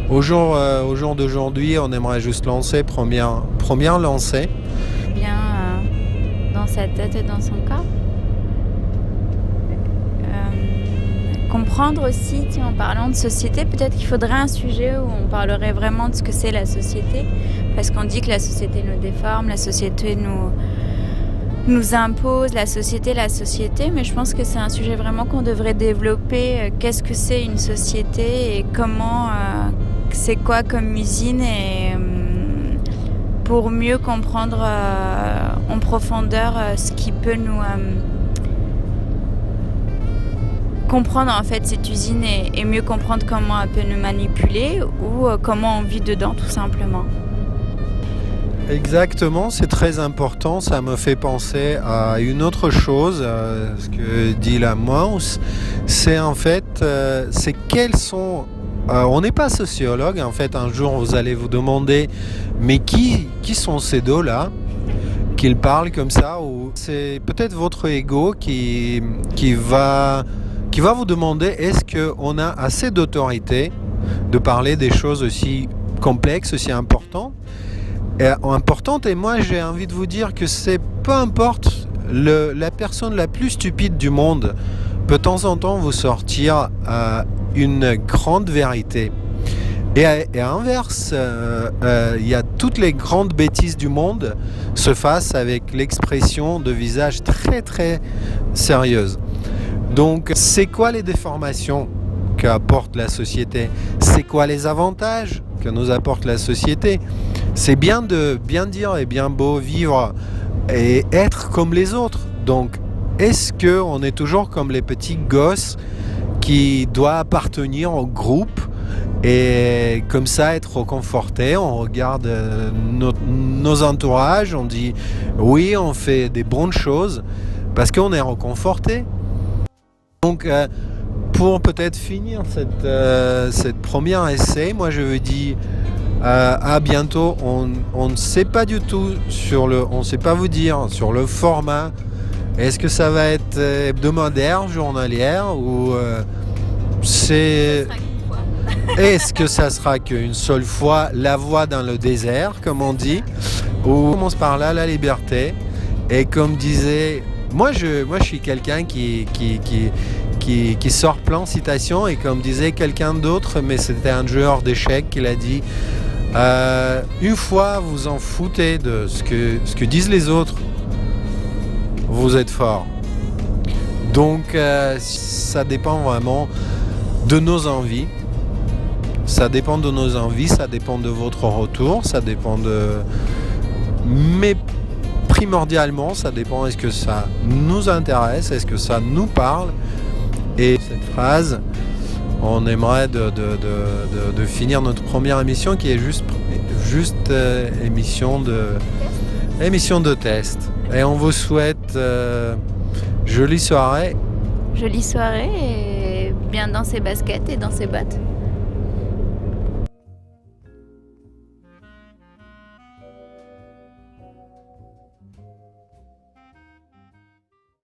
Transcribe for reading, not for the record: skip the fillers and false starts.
Au jour d'aujourd'hui, on aimerait juste lancer, première lancée. Bien dans sa tête et dans son corps. Comprendre aussi, tiens, en parlant de société, peut-être qu'il faudrait un sujet où on parlerait vraiment de ce que c'est la société, parce qu'on dit que la société nous déforme, la société nous impose, la société, mais je pense que c'est un sujet vraiment qu'on devrait développer. Qu'est-ce que c'est une société et comment, c'est quoi comme usine, et pour mieux comprendre en profondeur ce qui peut nous comprendre en fait cette usine et mieux comprendre comment elle peut nous manipuler ou comment on vit dedans tout simplement. Exactement, c'est très important. Ça me fait penser à une autre chose, ce que dit la Mauss, c'est en fait, c'est quels sont... on n'est pas sociologue, en fait, un jour vous allez vous demander, mais qui sont ces deux-là qu'ils parlent comme ça, ou c'est peut-être votre ego qui va vous demander est-ce qu'on a assez d'autorité de parler des choses aussi complexes, aussi importantes. Et moi j'ai envie de vous dire que c'est peu importe la personne la plus stupide du monde peut de temps en temps vous sortir une grande vérité. Et à l'inverse, il y a toutes les grandes bêtises du monde se fassent avec l'expression de visage très très sérieuse. Donc c'est quoi les déformations qu'apporte la société? C'est quoi les avantages que nous apporte la société? C'est bien de bien dire et bien beau vivre et être comme les autres. Donc, est-ce qu'on est toujours comme les petits gosses qui doivent appartenir au groupe et comme ça être reconfortés? On regarde nos entourages, on dit oui, on fait des bonnes choses parce qu'on est reconforté. Donc, pour peut-être finir cette première essai, moi je veux dire à bientôt. On ne sait pas du tout on ne sait pas vous dire sur le format. Est-ce que ça va être hebdomadaire, journalière ou c'est est-ce que ça sera qu'une seule fois la voix dans le désert, comme on dit, ou on commence par là la liberté. Et comme disait, moi je suis quelqu'un qui sort plein de citations, et comme disait quelqu'un d'autre, mais c'était un joueur d'échecs qui l'a dit, une fois vous en foutez de ce que disent les autres, vous êtes fort. Donc ça dépend vraiment de nos envies. Ça dépend de nos envies, ça dépend de votre retour, ça dépend de... Mais primordialement, ça dépend, est-ce que ça nous intéresse, est-ce que ça nous parle. Et cette phrase, on aimerait de finir notre première émission qui est juste émission de test. Et on vous souhaite jolie soirée. Jolie soirée et bien dans ses baskets et dans ses bottes.